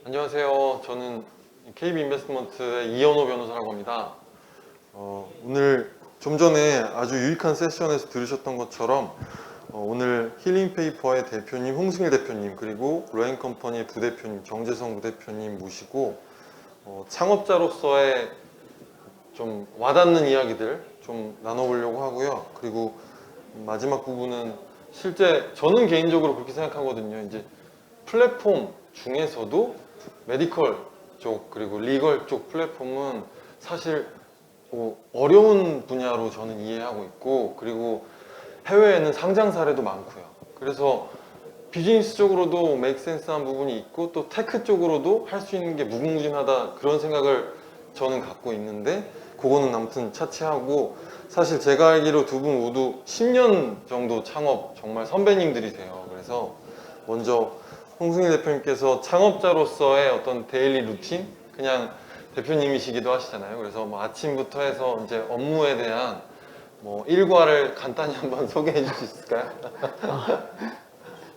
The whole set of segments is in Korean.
안녕하세요. 저는 KB인베스트먼트의 이현호 변호사라고 합니다. 오늘 좀 전에 아주 유익한 세션에서 들으셨던 것처럼 오늘 힐링페이퍼의 대표님 홍승일 대표님, 그리고 로엔컴퍼니의 부대표님 정재성 부대표님 모시고 창업자로서의 좀 와닿는 이야기들 좀 나눠보려고 하고요. 그리고 마지막 부분은 실제 저는 개인적으로 그렇게 생각하거든요. 이제 플랫폼 중에서도 메디컬 쪽 그리고 리걸 쪽 플랫폼은 사실 어려운 분야로 저는 이해하고 있고, 그리고 해외에는 상장 사례도 많고요. 그래서 비즈니스적으로도 메이크센스한 부분이 있고, 또 테크 쪽으로도 할 수 있는 게 무궁무진하다, 그런 생각을 저는 갖고 있는데, 그거는 아무튼 차치하고, 사실 제가 알기로 두 분 모두 10년 정도 창업 정말 선배님들이세요. 그래서 먼저 홍승일 대표님께서 창업자로서의 어떤 데일리 루틴, 그냥 대표님이시기도 하시잖아요. 그래서 뭐 아침부터 해서 이제 업무에 대한 뭐 일과를 간단히 한번 소개해 주실 수 있을까요?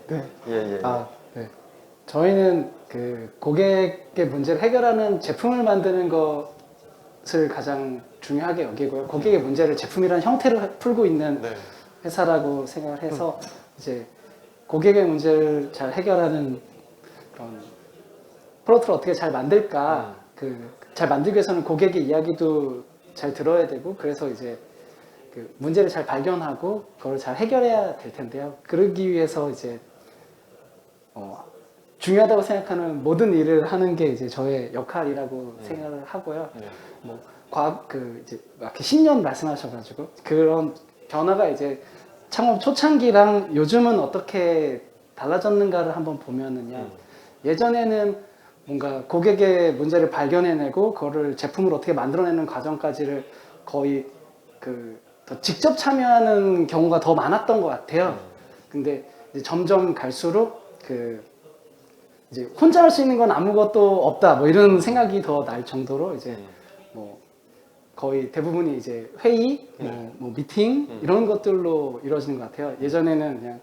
네. 예. 네. 저희는 그 고객의 문제를 해결하는 제품을 만드는 것을 가장 중요하게 여기고요. 고객의 문제를 제품이라는 형태로 풀고 있는 네. 회사라고 생각을 해서 이제 고객의 문제를 잘 해결하는 그런 프로덕트를 어떻게 잘 만들까, 잘 만들기 위해서는 고객의 이야기도 잘 들어야 되고, 그래서 이제 그 문제를 잘 발견하고 그걸 잘 해결해야 될 텐데요. 그러기 위해서 이제 중요하다고 생각하는 모든 일을 하는 게 이제 저의 역할이라고 생각을 하고요. 네. 뭐 이제 막 10년 말씀하셔가지고 그런 변화가 이제 창업 초창기랑 요즘은 어떻게 달라졌는가를 한번 보면은요. 예전에는 뭔가 고객의 문제를 발견해내고 그거를 제품을 어떻게 만들어내는 과정까지를 거의 더 직접 참여하는 경우가 더 많았던 것 같아요. 근데 이제 점점 갈수록 이제 혼자 할 수 있는 건 아무것도 없다, 뭐 이런 생각이 더 날 정도로 이제 뭐 거의 대부분이 이제 회의, 뭐 미팅 이런 것들로 이루어지는 것 같아요. 예전에는 그냥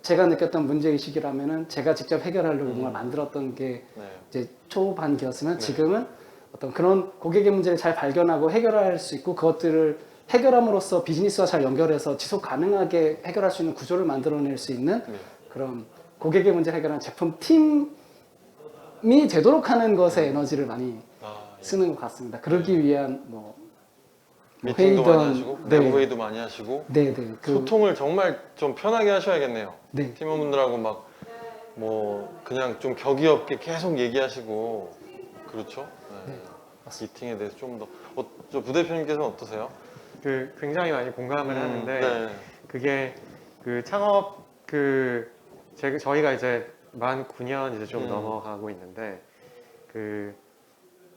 제가 느꼈던 문제의식이라면은 제가 직접 해결하려고 뭔가 만들었던 게 이제 초반기였으면, 지금은 어떤 그런 고객의 문제를 잘 발견하고 해결할 수 있고, 그것들을 해결함으로써 비즈니스와 잘 연결해서 지속 가능하게 해결할 수 있는 구조를 만들어낼 수 있는 그런 고객의 문제를 해결하는 제품 팀이 되도록 하는 것에 에너지를 많이 쓰는 것 같습니다. 그러기 위한 미팅도 회의든, 많이 하시고, 내부 회의도 많이 하시고, 소통을 정말 좀 편하게 하셔야겠네요. 네. 팀원분들하고 막 그냥 좀 격이 없게 계속 얘기하시고, 그렇죠? 네. 미팅에 대해서 좀 더. 저 부대표님께서는 어떠세요? 굉장히 많이 공감을 하는데, 네. 그게 창업 저희가 이제 만 9년 이제 좀 넘어가고 있는데,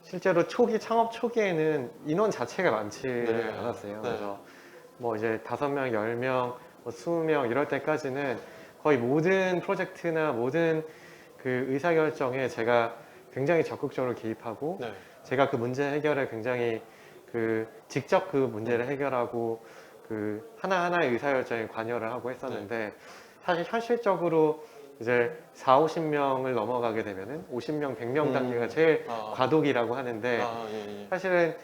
실제로 창업 초기에는 인원 자체가 많지를 않았어요. 그래서 뭐 이제 5명, 10명, 20명 이럴 때까지는 거의 모든 프로젝트나 모든 의사결정에 제가 굉장히 적극적으로 개입하고, 제가 그 문제 해결에 굉장히 직접 그 문제를 해결하고 하나하나의 의사결정에 관여를 하고 했었는데, 사실 현실적으로 이제 4, 50명을 넘어가게 되면은 50명, 100명 단계가 제일 과도기라고 하는데, 사실은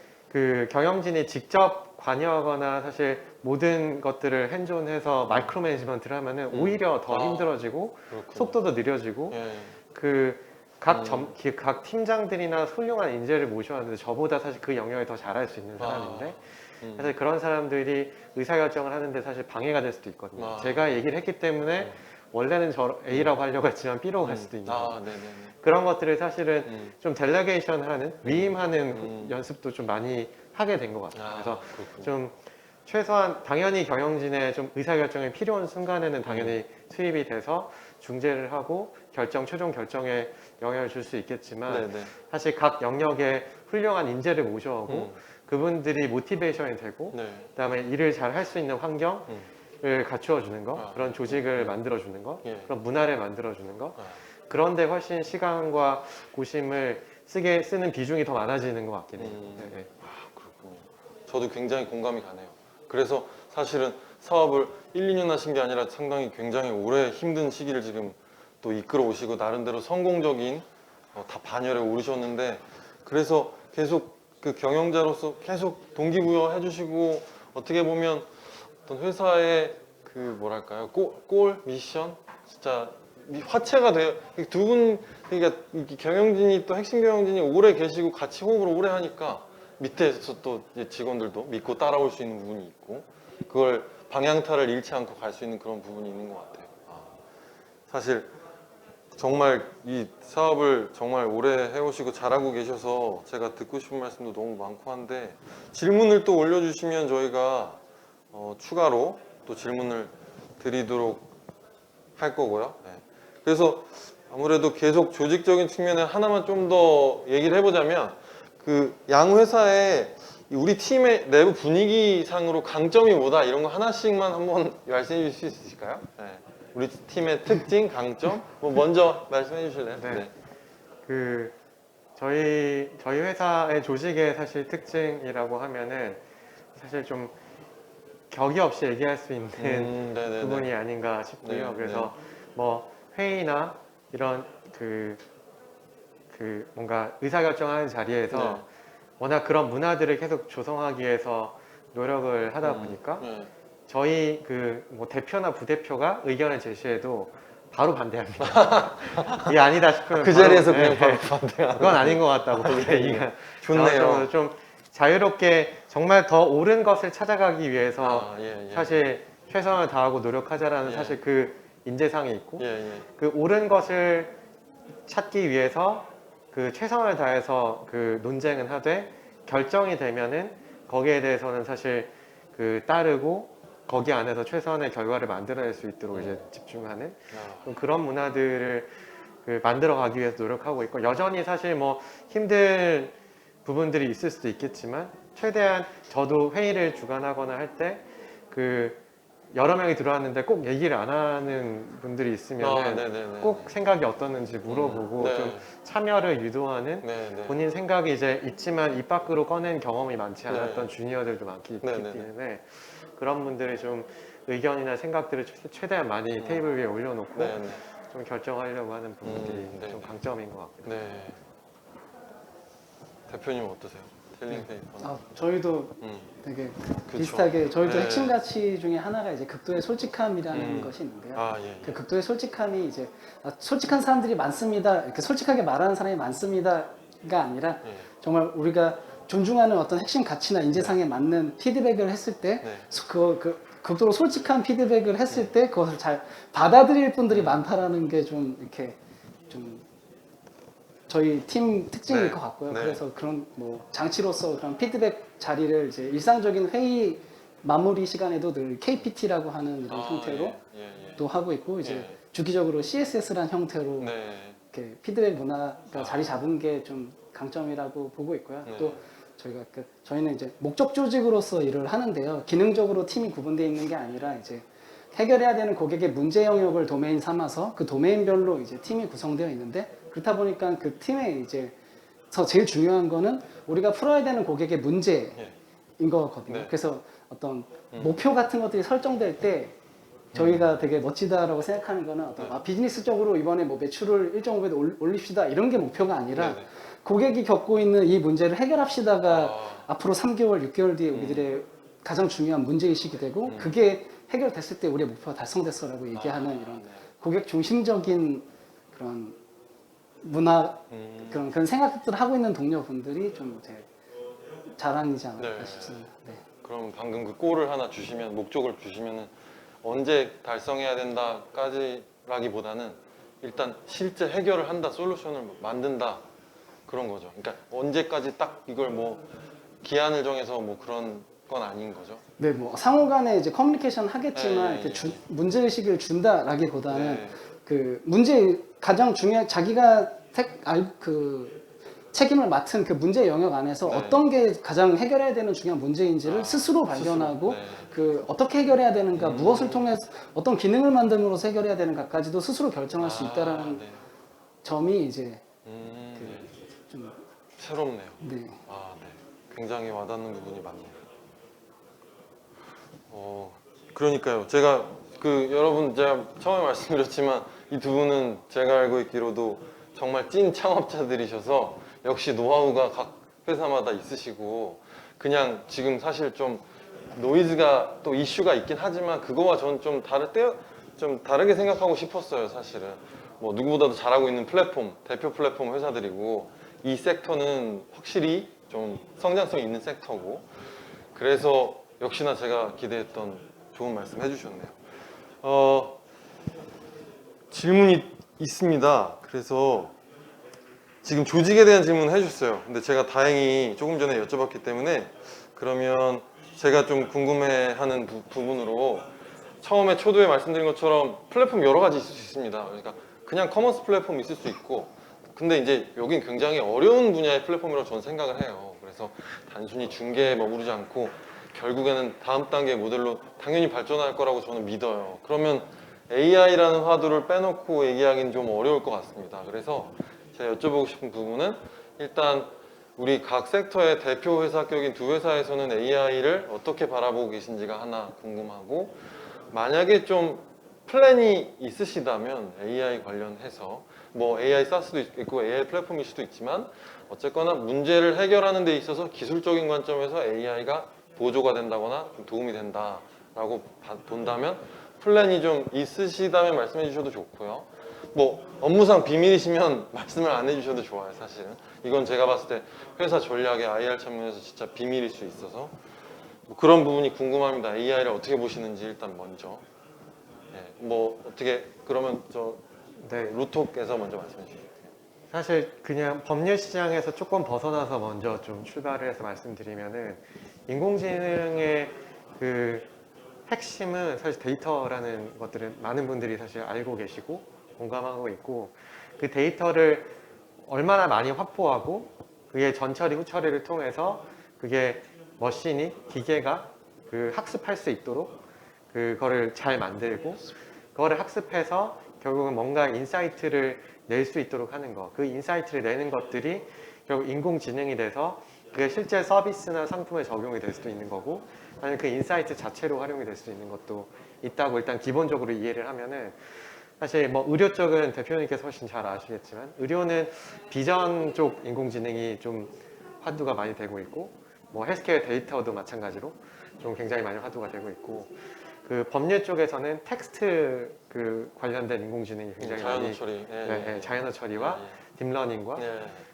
경영진이 직접 관여하거나 사실 모든 것들을 핸즈온해서 마이크로 매니지먼트를 하면은 오히려 더 힘들어지고, 그렇군요. 속도도 느려지고, 각 팀장들이나 훌륭한 인재를 모셔왔는데 저보다 사실 그 영역을 더 잘할 수 있는 사람인데, 사실 그런 사람들이 의사결정을 하는데 사실 방해가 될 수도 있거든요. 제가 얘기를 했기 때문에 원래는 저 A라고 하려고 했지만 B로 갈 수도 있는 거죠. 그런 것들을 사실은 좀 델레게이션을 하는, 위임하는 연습도 좀 많이 하게 된 것 같아요. 그래서 좀 최소한 당연히 경영진의 좀 의사결정이 필요한 순간에는 당연히 투입이 돼서 중재를 하고 최종 결정에 영향을 줄 수 있겠지만, 사실 각 영역에 훌륭한 인재를 모셔오고 그분들이 모티베이션이 되고, 그다음에 일을 잘 할 수 있는 환경을 갖추어 주는 거, 그런 조직을 만들어 주는 거, 그런 문화를 만들어 주는 거, 그런데 훨씬 시간과 고심을 쓰는 비중이 더 많아지는 것 같긴 해요. 그렇군요. 저도 굉장히 공감이 가네요. 그래서 사실은 사업을 1, 2년 하신 게 아니라 상당히 굉장히 오래 힘든 시기를 지금 또 이끌어 오시고, 나름대로 성공적인 다 반열에 오르셨는데 그래서 계속 그 경영자로서 계속 동기부여 해주시고 어떻게 보면 어떤 회사의 그 뭐랄까요 골 미션 진짜 화채가 돼요. 두 분 그러니까 이 경영진이 또 핵심 경영진이 오래 계시고 같이 호흡을 오래 하니까 밑에서 또 이제 직원들도 믿고 따라올 수 있는 부분이 있고 그걸 방향타를 잃지 않고 갈 수 있는 그런 부분이 있는 것 같아요. 사실 정말 이 사업을 정말 오래 해오시고 잘하고 계셔서 제가 듣고 싶은 말씀도 너무 많고 한데 질문을 또 올려주시면 저희가 추가로 또 질문을 드리도록 할 거고요. 네. 그래서 아무래도 계속 조직적인 측면에 하나만 좀 더 얘기를 해보자면 그 양 회사의 우리 팀의 내부 분위기상으로 강점이 뭐다 이런 거 하나씩만 한번 말씀해 주실 수 있을까요? 네. 우리 팀의 특징, 강점 뭐 먼저 말씀해 주실래요? 네. 그 저희 회사의 조직의 사실 특징이라고 하면은 사실 좀 격이 없이 얘기할 수 있는 네네네. 부분이 아닌가 싶고요. 네, 그래서 뭐 회의나 이런 그 뭔가 의사결정하는 자리에서 네. 워낙 그런 문화들을 계속 조성하기 위해서 노력을 하다 보니까 네. 저희 그 뭐 대표나 부대표가 의견을 제시해도 바로 반대합니다. 이게 아니다 싶으면 그 바로, 자리에서 네, 그냥 바로 반대하는 그건 아닌 것 같다고 얘기가 좋네요. 나올 정도로 좀 자유롭게 정말 더 옳은 것을 찾아가기 위해서 예. 사실 최선을 다하고 노력하자라는 예. 사실 그 인재상이 있고 예. 그 옳은 것을 찾기 위해서 그 최선을 다해서 그 논쟁은 하되 결정이 되면은 거기에 대해서는 사실 그 따르고 거기 안에서 최선의 결과를 만들어낼 수 있도록 이제 집중하는 좀 그런 문화들을 그 만들어가기 위해서 노력하고 있고 여전히 사실 뭐 힘들 부분들이 있을 수도 있겠지만 최대한 저도 회의를 주관하거나 할 때 그 여러 명이 들어왔는데 꼭 얘기를 안 하는 분들이 있으면 꼭 생각이 어떻는지 물어보고 네. 좀 참여를 유도하는 네. 본인 생각이 이제 있지만 입 밖으로 꺼낸 경험이 많지 않았던 네. 주니어들도 많기 네. 때문에 그런 분들이 좀 의견이나 생각들을 최대한 많이 테이블 위에 올려놓고 네. 좀 결정하려고 하는 부분들이 네. 좀 강점인 것 같고요. 네. 대표님 어떠세요? 텔링 페이퍼는? 저희도 되게 비슷하게 저희도 네. 핵심 가치 중에 하나가 이제 극도의 솔직함이라는 것이 있는데요. 예. 그 극도의 솔직함이 이제 솔직한 사람들이 많습니다. 이렇게 솔직하게 말하는 사람이 많습니다가 아니라 예. 정말 우리가 존중하는 어떤 핵심 가치나 인재상에 맞는 피드백을 했을 때 네. 그 극도로 솔직한 피드백을 했을 때 그것을 잘 받아들일 분들이 많다라는 게 좀 이렇게 좀 저희 팀 특징일 네. 것 같고요. 네. 그래서 그런 뭐 장치로서 그런 피드백 자리를 이제 일상적인 회의 마무리 시간에도 늘 KPT라고 하는 이런 형태로 또 하고 있고 이제 예. 주기적으로 CSS라는 형태로 네. 이렇게 피드백 문화가 자리 잡은 게 좀 강점이라고 보고 있고요. 네. 또 저희가 저희는 이제 목적 조직으로서 일을 하는데요. 기능적으로 팀이 구분되어 있는 게 아니라 이제 해결해야 되는 고객의 문제 영역을 도메인 삼아서 그 도메인별로 이제 팀이 구성되어 있는데 그렇다 보니까 그 팀에 이제 제일 중요한 거는 우리가 풀어야 되는 고객의 문제인 거거든요. 네. 그래서 어떤 목표 같은 것들이 설정될 때 저희가 되게 멋지다라고 생각하는 거는 어떤 비즈니스적으로 이번에 뭐 매출을 일정 부분 올립시다 이런 게 목표가 아니라 네네. 고객이 겪고 있는 이 문제를 해결합시다가 앞으로 3개월, 6개월 뒤에 우리들의 가장 중요한 문제의식이 되고 그게 해결됐을 때 우리의 목표가 달성됐어라고 얘기하는 이런 고객 중심적인 그런 문화 그런 생각들을 하고 있는 동료분들이 좀 이제 자랑이지 않을까 싶습니다. 네. 그럼 방금 그 골을 하나 주시면 목적을 주시면은 언제 달성해야 된다까지라기보다는 일단 실제 해결을 한다, 솔루션을 만든다 그런 거죠. 그러니까 언제까지 딱 이걸 뭐 기한을 정해서 뭐 그런 건 아닌 거죠. 네, 뭐 상호간에 이제 커뮤니케이션 하겠지만 이렇게 문제 의식을 준다라기보다는 그 문제 가장 자기가 책임을 맡은 그 문제 영역 안에서 어떤 게 가장 해결해야 되는 중요한 문제인지를 스스로 발견하고 그 어떻게 해결해야 되는가, 무엇을 통해서 어떤 기능을 만듦으로써 해결해야 되는가까지도 스스로 결정할 수 있다라는 점이 이제 좀 새롭네요. 네. 네. 굉장히 와닿는 부분이 많네요. 그러니까요. 제가 여러분 제가 처음에 말씀드렸지만 이 두 분은 제가 알고 있기로도 정말 찐 창업자들이셔서 역시 노하우가 각 회사마다 있으시고 그냥 지금 사실 좀 노이즈가 또 이슈가 있긴 하지만 그거와 저는 좀 다르게 생각하고 싶었어요. 사실은 뭐 누구보다도 잘하고 있는 플랫폼, 대표 플랫폼 회사들이고 이 섹터는 확실히 좀 성장성 있는 섹터고 그래서 역시나 제가 기대했던 좋은 말씀 해주셨네요. 질문이 있습니다. 그래서 지금 조직에 대한 질문을 해주셨어요. 근데 제가 다행히 조금 전에 여쭤봤기 때문에 그러면 제가 좀 궁금해하는 부분으로 처음에 초도에 말씀드린 것처럼 플랫폼 여러 가지 있을 수 있습니다. 그러니까 그냥 커머스 플랫폼 있을 수 있고 근데 이제 여긴 굉장히 어려운 분야의 플랫폼이라고 저는 생각을 해요. 그래서 단순히 중개에 머무르지 않고 결국에는 다음 단계 모델로 당연히 발전할 거라고 저는 믿어요. 그러면 AI라는 화두를 빼놓고 얘기하기는 좀 어려울 것 같습니다. 그래서 제가 여쭤보고 싶은 부분은 일단 우리 각 섹터의 대표 회사격인 두 회사에서는 AI를 어떻게 바라보고 계신지가 하나 궁금하고 만약에 좀 플랜이 있으시다면 AI 관련해서 뭐 AI SaaS도 있고 AI 플랫폼일 수도 있지만 어쨌거나 문제를 해결하는 데 있어서 기술적인 관점에서 AI가 보조가 된다거나 도움이 된다라고 본다면 플랜이 좀 있으시다면 말씀해 주셔도 좋고요. 뭐 업무상 비밀이시면 말씀을 안 해주셔도 좋아요. 사실은 이건 제가 봤을 때 회사 전략의 IR 측면에서 진짜 비밀일 수 있어서 뭐 그런 부분이 궁금합니다. AI를 어떻게 보시는지 일단 먼저 뭐 어떻게 그러면 저 루톡에서 먼저 말씀해 주세요. 사실 그냥 법률 시장에서 조금 벗어나서 먼저 좀 출발을 해서 말씀드리면은 인공지능의 그 핵심은 사실 데이터라는 것들을 많은 분들이 사실 알고 계시고 공감하고 있고 그 데이터를 얼마나 많이 확보하고 그게 전처리 후처리를 통해서 그게 머신이 기계가 그 학습할 수 있도록 그거를 잘 만들고 그거를 학습해서 결국은 뭔가 인사이트를 낼 수 있도록 하는 거. 그 인사이트를 내는 것들이 결국 인공지능이 돼서 그게 실제 서비스나 상품에 적용이 될 수도 있는 거고 아니면 그 인사이트 자체로 활용이 될 수도 있는 것도 있다고 일단 기본적으로 이해를 하면은 사실 뭐 의료 쪽은 대표님께서 훨씬 잘 아시겠지만 의료는 비전 쪽 인공지능이 좀 화두가 많이 되고 있고 뭐 헬스케어 데이터도 마찬가지로 좀 굉장히 많이 화두가 되고 있고 그 법률 쪽에서는 텍스트 그 관련된 인공지능이 굉장히 자연어 많이 처리, 자연어 처리와 딥러닝과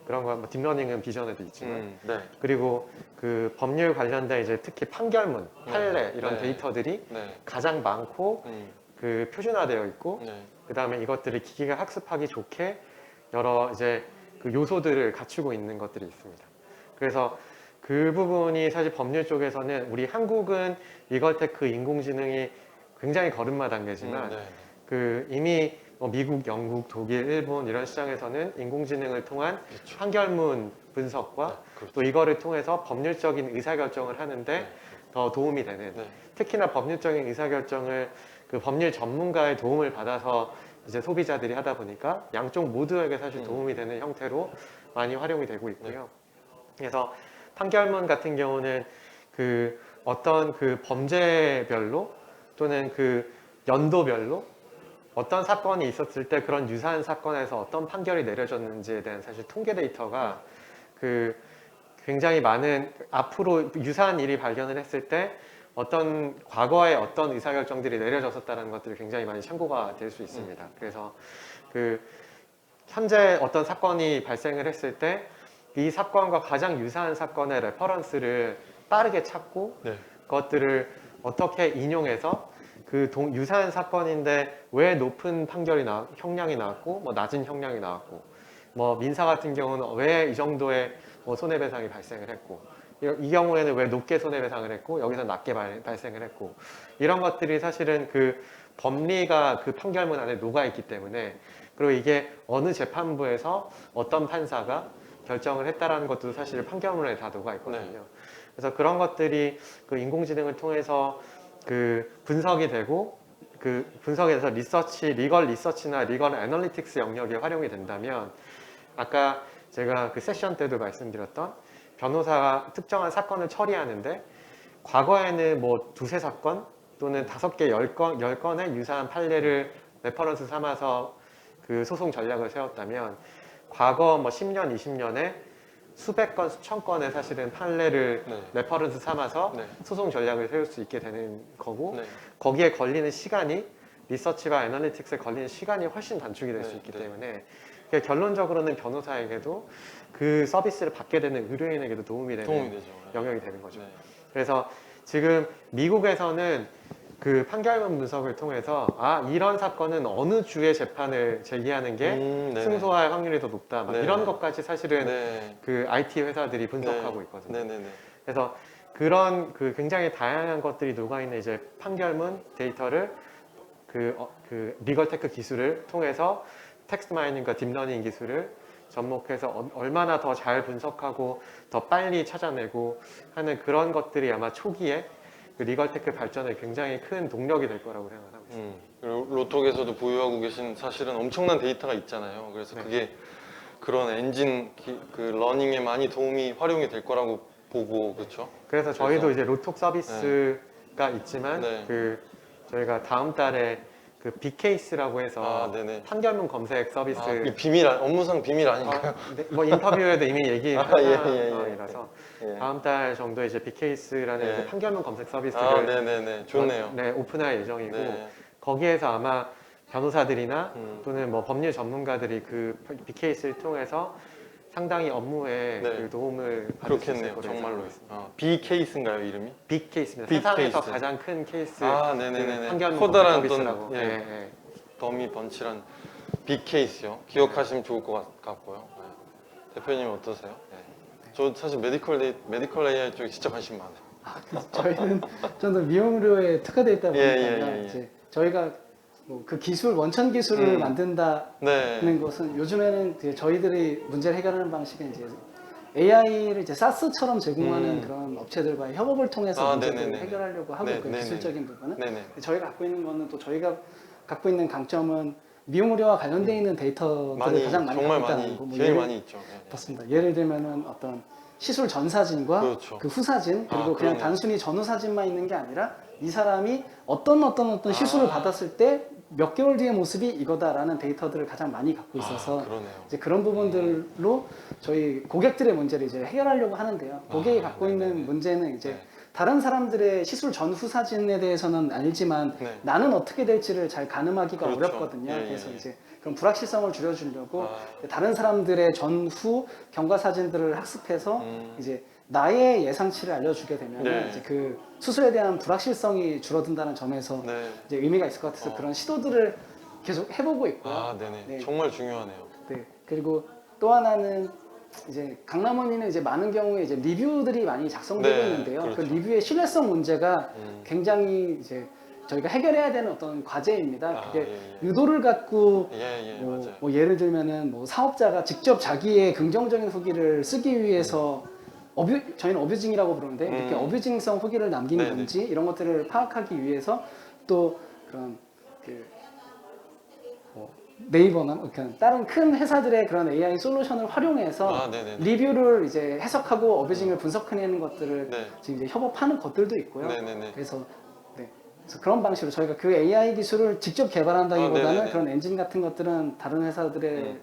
그런 거 뭐 딥러닝은 비전에도 있지만 그리고 그 법률 관련된 이제 특히 판결문, 판례 이런 데이터들이 가장 많고 그 표준화되어 있고 그 다음에 이것들을 기기가 학습하기 좋게 여러 이제 그 요소들을 갖추고 있는 것들이 있습니다. 그래서 그 부분이 사실 법률 쪽에서는 우리 한국은 리걸테크 인공지능이 굉장히 걸음마 단계지만 그 이미 뭐 미국, 영국, 독일, 일본 이런 시장에서는 인공지능을 통한 판결문 분석과 또 이거를 통해서 법률적인 의사결정을 하는데 더 도움이 되는 특히나 법률적인 의사결정을 그 법률 전문가의 도움을 받아서 이제 소비자들이 하다 보니까 양쪽 모두에게 사실 도움이 되는 형태로 많이 활용이 되고 있고요. 그래서 판결문 같은 경우는 그 어떤 그 범죄별로 또는 그 연도별로 어떤 사건이 있었을 때 그런 유사한 사건에서 어떤 판결이 내려졌는지에 대한 사실 통계 데이터가 그 굉장히 많은 앞으로 유사한 일이 발견을 했을 때 어떤 과거에 어떤 의사결정들이 내려졌었다는 것들이 굉장히 많이 참고가 될 수 있습니다. 그래서 그 현재 어떤 사건이 발생을 했을 때 이 사건과 가장 유사한 사건의 레퍼런스를 빠르게 찾고 그것들을 어떻게 인용해서 그 유사한 사건인데 왜 높은 판결이 형량이 나왔고 뭐 낮은 형량이 나왔고 뭐 민사 같은 경우는 왜 이 정도의 뭐 손해배상이 발생을 했고 이 경우에는 왜 높게 손해배상을 했고 여기서 낮게 발생을 했고 이런 것들이 사실은 그 법리가 그 판결문 안에 녹아있기 때문에 그리고 이게 어느 재판부에서 어떤 판사가 결정을 했다라는 것도 사실 판결문에 다 녹아있거든요. 그래서 그런 것들이 그 인공지능을 통해서 그 분석이 되고 그 분석에서 리걸 리서치나 리걸 애널리틱스 영역에 활용이 된다면 아까 제가 그 세션 때도 말씀드렸던 변호사가 특정한 사건을 처리하는데 과거에는 뭐 두세 사건 또는 5개, 10건의 유사한 판례를 레퍼런스 삼아서 그 소송 전략을 세웠다면 과거 뭐 10년, 20년에 수백 건, 수천 건의 사실은 판례를 네. 레퍼런스 삼아서 네. 소송 전략을 세울 수 있게 되는 거고 네. 거기에 걸리는 시간이 리서치와 애널리틱스에 걸리는 시간이 훨씬 단축이 될 수 네, 있기 네. 때문에 그러니까 결론적으로는 변호사에게도 그 서비스를 받게 되는 의뢰인에게도 도움이 되는 도움이 되죠. 영역이 되는 거죠. 네. 그래서 지금 미국에서는 그 판결문 분석을 통해서 이런 사건은 어느 주에 재판을 제기하는 게 네네. 승소할 확률이 더 높다 막 네. 이런 것까지 사실은 네. 그 IT 회사들이 분석하고 네. 있거든요. 네네네. 그래서 그런 그 굉장히 다양한 것들이 녹아있는 이제 판결문 데이터를 그 리걸테크 기술을 통해서 텍스트 마이닝과 딥러닝 기술을 접목해서 얼마나 더 잘 분석하고 더 빨리 찾아내고 하는 그런 것들이 아마 초기에 그 리걸테크 발전에 굉장히 큰 동력이 될 거라고 생각하고 있습니다. 그리고 로톡에서도 보유하고 계신 사실은 엄청난 데이터가 있잖아요. 그래서 네. 그게 그런 엔진 그 러닝에 많이 도움이 활용이 될 거라고 보고 그렇죠. 그래서 저희도 그래서- 이제 로톡 서비스가 있지만 네. 그 저희가 다음 달에 그 빅케이스라고 해서 네네. 판결문 검색 서비스 이 비밀 업무상 비밀 아닌가요? 네, 뭐 인터뷰에도 이미 얘기한 예. 상황이라서 예. 다음 달 정도에 이제 빅케이스라는 예. 이제 판결문 검색 서비스를 네네네. 좋네요. 네, 오픈할 예정이고 네. 거기에서 아마 변호사들이나 또는 뭐 법률 전문가들이 그 빅케이스를 통해서 상당히 업무에 네. 그 도움을 받을 수 있을 그렇겠네요. 거로 정말로. 예상하고 있습니다. B 케이스인가요 이름이? 빅 케이스입니다. 빅 세상에서 케이스. 가장 큰 케이스 네네네. 그 판결문 커다란 검색 서비스라고. 어떤 예, 예. 더미 번치란 빅 케이스요. 기억하시면 좋을 것 같고요. 네. 대표님 어떠세요? 네. 저 사실 메디컬 AI 쪽에 진짜 관심 많아요. 저희는 좀 더 미용의료에 특화되어 있다 보니까 예. 이제 저희가 뭐 그 기술 원천 기술을 만든다는 네. 것은 요즘에는 이제 저희들이 문제를 해결하는 방식은 이제 AI를 이제 사스처럼 제공하는 그런 업체들과의 협업을 통해서 문제를 네네네. 해결하려고 하고 네, 그 네네. 기술적인 부분은 네네. 저희가 갖고 있는 거는 또 저희가 갖고 있는 강점은 미용의료와 관련되어 있는 데이터들을 가장 많이 정말 갖고 있다는 많이 거. 뭐 제일 예를- 많이 있죠. 네. 맞습니다. 예를 들면은 어떤 시술 전 사진과 그렇죠. 그 후사진 그리고 그냥 그러네요. 단순히 전후 사진만 있는 게 아니라 이 사람이 어떤 시술을 받았을 때 몇 개월 뒤의 모습이 이거다라는 데이터들을 가장 많이 갖고 있어서 그러네요. 이제 그런 부분들로 저희 고객들의 문제를 이제 해결하려고 하는데요. 고객이 갖고 있는 문제는 이제 네. 다른 사람들의 시술 전후 사진에 대해서는 알지만 네. 나는 어떻게 될지를 잘 가늠하기가 그렇죠. 어렵거든요. 예, 그래서 예. 이제 그런 불확실성을 줄여주려고 다른 사람들의 전후 경과 사진들을 학습해서 이제 나의 예상치를 알려주게 되면 네. 이제 그 수술에 대한 불확실성이 줄어든다는 점에서 네. 이제 의미가 있을 것 같아서 그런 시도들을 계속 해보고 있고요. 네네. 네. 정말 중요하네요. 네. 그리고 또 하나는 이제 강남원인은 이제 많은 경우에 이제 리뷰들이 많이 작성되고 네, 있는데요. 그 그렇죠. 리뷰의 신뢰성 문제가 굉장히 이제 저희가 해결해야 되는 어떤 과제입니다. 그게 예. 의도를 갖고 맞아요. 뭐 예를 들면은 뭐 사업자가 직접 자기의 긍정적인 후기를 쓰기 위해서 저희는 어뷰징이라고 부르는데 이렇게 어뷰징성 후기를 남기는 네네. 건지 이런 것들을 파악하기 위해서 또 그런 네이버나 그러니까 다른 큰 회사들의 그런 AI 솔루션을 활용해서 네네네. 리뷰를 이제 해석하고 어뷰징을 분석해내는 것들을 네. 지금 이제 협업하는 것들도 있고요. 네네네. 그래서 그런 방식으로 저희가 그 AI 기술을 직접 개발한다기보다는 네네네. 그런 엔진 같은 것들은 다른 회사들의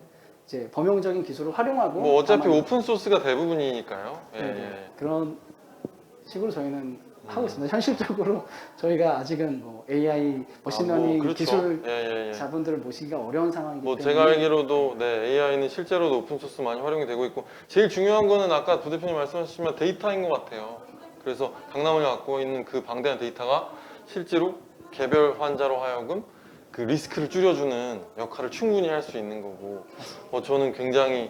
이제 범용적인 기술을 활용하고 뭐 어차피 다만 오픈 소스가 대부분이니까요. 그런 식으로 저희는 하고 있습니다. 현실적으로 저희가 아직은 뭐 AI 머신러닝 그렇죠. 기술 예. 자분들을 모시기가 어려운 상황이기 뭐 때문에 제가 알기로도 AI는 실제로도 오픈 소스 많이 활용이 되고 있고 제일 중요한 거는 아까 부 대표님 말씀하셨지만 데이터인 것 같아요. 그래서 강남원이 갖고 있는 그 방대한 데이터가 실제로 개별 환자로 하여금 그 리스크를 줄여주는 역할을 충분히 할 수 있는 거고 저는 굉장히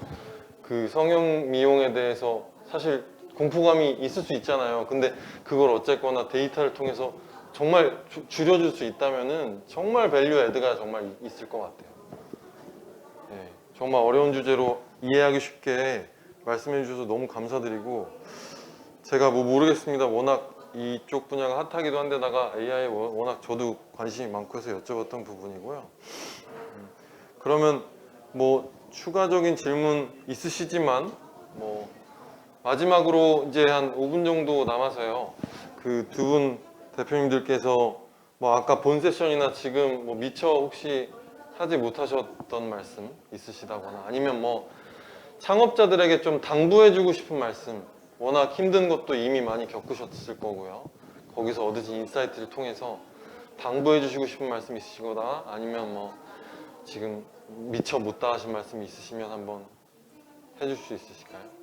그 성형 미용에 대해서 사실 공포감이 있을 수 있잖아요. 근데 그걸 어쨌거나 데이터를 통해서 정말 줄여줄 수 있다면은 정말 밸류 애드가 정말 있을 것 같아요. 네, 정말 어려운 주제로 이해하기 쉽게 말씀해 주셔서 너무 감사드리고 제가 뭐 모르겠습니다. 워낙 이쪽 분야가 핫하기도 한데다가 AI에 워낙 저도 관심이 많고 해서 여쭤봤던 부분이고요. 그러면 뭐 추가적인 질문 있으시지만 뭐 마지막으로 이제 한 5분 정도 남아서요. 그 두 분 대표님들께서 뭐 아까 본 세션이나 지금 뭐 미처 혹시 하지 못하셨던 말씀 있으시다거나 아니면 뭐 창업자들에게 좀 당부해주고 싶은 말씀, 워낙 힘든 것도 이미 많이 겪으셨을 거고요. 거기서 얻으신 인사이트를 통해서 당부해주시고 싶은 말씀 있으시거나 아니면 뭐 지금 미처 못다 하신 말씀이 있으시면 한번 해줄 수 있으실까요?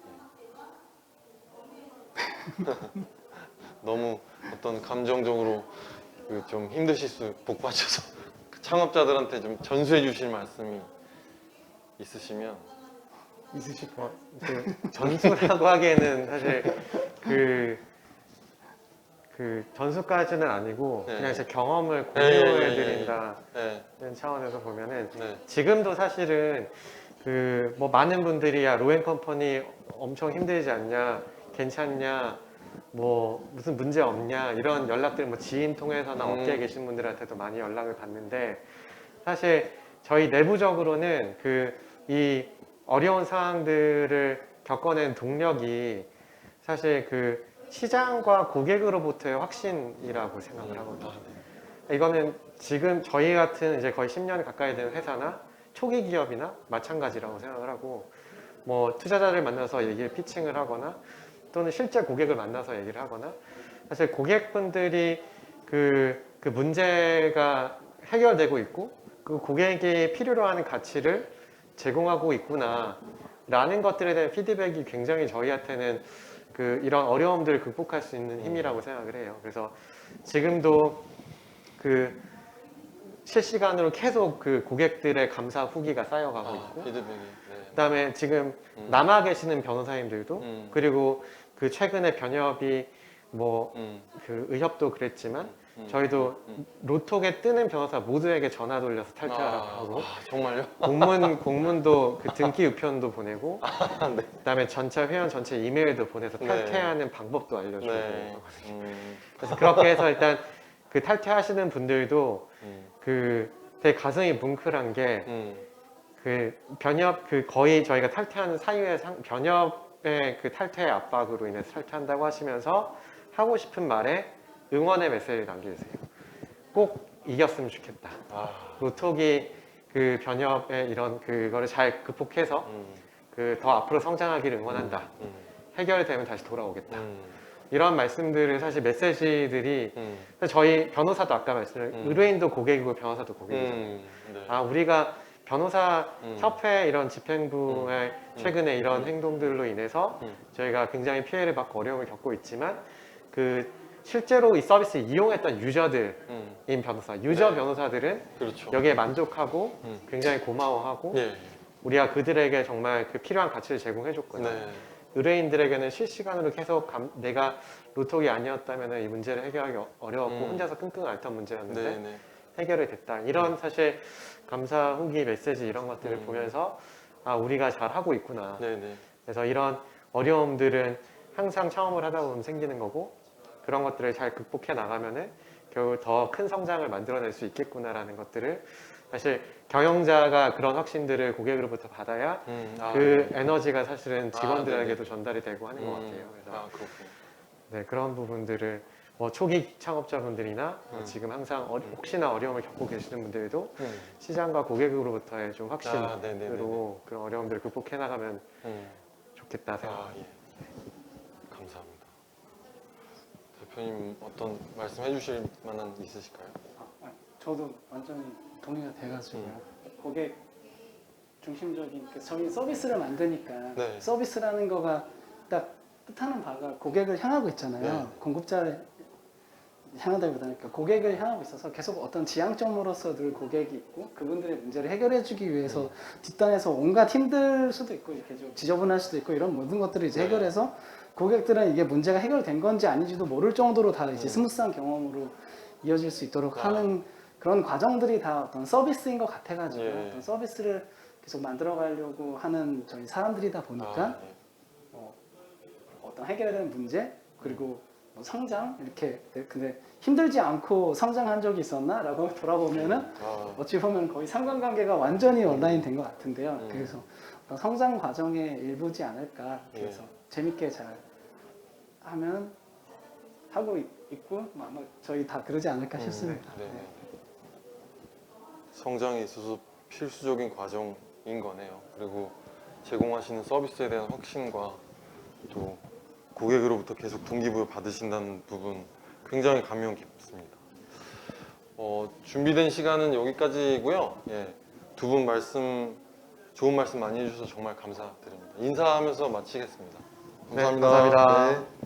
너무 어떤 감정적으로 좀 힘드실 수 복받쳐서 창업자들한테 좀 전수해 주실 말씀이 있으시면 있으실 거예요. 전수라고 하기에는 사실 그 전수까지는 아니고 네. 그냥 제 경험을 네, 네, 공유해 네, 드린다는 네, 차원에서 보면은 네, 지금도 사실은 그 뭐 많은 분들이 야 로엔컴퍼니 엄청 힘들지 않냐, 괜찮냐, 뭐 무슨 문제 없냐 이런 연락들 뭐 지인 통해서나 업계에 계신 분들한테도 많이 연락을 받는데 사실 저희 내부적으로는 그 이 어려운 상황들을 겪어낸 동력이 사실 그 시장과 고객으로부터의 확신이라고 생각을 하거든요. 이거는 지금 저희 같은 이제 거의 10년 가까이 된 회사나 초기 기업이나 마찬가지라고 생각을 하고 뭐 투자자를 만나서 얘기를 피칭을 하거나 또는 실제 고객을 만나서 얘기를 하거나 사실 고객분들이 그 문제가 해결되고 있고 그 고객이 필요로 하는 가치를 제공하고 있구나 라는 것들에 대한 피드백이 굉장히 저희한테는 그 이런 어려움들을 극복할 수 있는 힘이라고 생각을 해요. 그래서 지금도 그 실시간으로 계속 그 고객들의 감사 후기가 쌓여가고 있고 피드백이. 그다음에 지금 남아 계시는 변호사님들도 그리고 그 최근에 변협이 뭐 그 의협도 그랬지만 저희도 로톡에 뜨는 변호사 모두에게 전화 돌려서 탈퇴하라고 하고 정말요? 공문도 그 등기 우편도 보내고 네. 그다음에 전체 회원 전체 이메일도 보내서 네. 탈퇴하는 방법도 알려주고 네. 그래서 그렇게 해서 일단 그 탈퇴하시는 분들도 그 되게 가슴이 뭉클한 게 그 변협 그 거의 저희가 탈퇴하는 사유의 변협의 그 탈퇴 압박으로 인해서 탈퇴한다고 하시면서 하고 싶은 말에 응원의 메시지를 남겨주세요. 꼭 이겼으면 좋겠다. 로톡이 그 변협의 이런 그거를 잘 극복해서 그 더 앞으로 성장하기를 응원한다. 해결되면 다시 돌아오겠다. 이런 말씀들을 사실 메시지들이 저희 변호사도 아까 말씀드린 의뢰인도 고객이고 변호사도 고객이잖아요. 아 우리가 변호사 협회 이런 집행부의 최근에 이런 행동들로 인해서 저희가 굉장히 피해를 받고 어려움을 겪고 있지만 그 실제로 이 서비스를 이용했던 유저들인 변호사, 유저 변호사들은 그렇죠. 여기에 만족하고 굉장히 고마워하고 우리가 그들에게 정말 그 필요한 가치를 제공해줬구나. 의뢰인들에게는 실시간으로 계속 내가 로톡이 아니었다면 이 문제를 해결하기 어려웠고 혼자서 끙끙 앓던 문제였는데 해결이 됐다. 이런 사실 감사 후기 메시지 이런 것들을 보면서 아 우리가 잘하고 있구나. 그래서 이런 어려움들은 항상 창업을 하다 보면 생기는 거고 그런 것들을 잘 극복해 나가면은 결국 더 큰 성장을 만들어낼 수 있겠구나라는 것들을 사실 경영자가 그런 확신들을 고객으로부터 받아야 그 에너지가 사실은 직원들에게도 전달이 되고 하는 것 같아요. 그래서 네, 그런 부분들을 뭐 초기 창업자분들이나 지금 항상 혹시나 어려움을 겪고 계시는 분들도 시장과 고객으로부터의 좀 확신으로 그런 어려움들을 극복해 나가면 좋겠다 생각합니다. 감사합니다. 대표님 어떤 말씀 해주실 만한 있으실까요? 저도 완전히 동의가 돼가지고요. 고객 중심적인 저희 서비스를 만드니까 서비스라는 거가 딱 뜻하는 바가 고객을 향하고 있잖아요. 공급자를 향하다기보다는 고객을 향하고 있어서 계속 어떤 지향점으로서 늘 고객이 있고 그분들의 문제를 해결해주기 위해서 뒷단에서 온갖 힘들 수도 있고 이렇게 좀 지저분할 수도 있고 이런 모든 것들을 이제 해결해서 고객들은 이게 문제가 해결된 건지 아닌지도 모를 정도로 다 이제 스무스한 경험으로 이어질 수 있도록 하는 그런 과정들이 다 어떤 서비스인 것 같아가지고 어떤 서비스를 계속 만들어가려고 하는 저희 사람들이다 보니까 어떤 해결되는 문제 그리고 뭐 성장 이렇게 근데 힘들지 않고 성장한 적이 있었나? 라고 돌아보면은 어찌 보면 거의 상관관계가 완전히 온라인 된 것 같은데요. 그래서 어떤 성장 과정의 일부지 않을까. 그래서 재밌게 잘 하면 하고 있고 아마 저희 다 그러지 않을까 싶습니다. 성장에 있어서 필수적인 과정인 거네요. 그리고 제공하시는 서비스에 대한 확신과 또 고객으로부터 계속 동기부여 받으신다는 부분 굉장히 감명 깊습니다. 준비된 시간은 여기까지고요. 예, 두 분 좋은 말씀 많이 해주셔서 정말 감사드립니다. 인사하면서 마치겠습니다. 감사합니다. 네, 감사합니다. 네.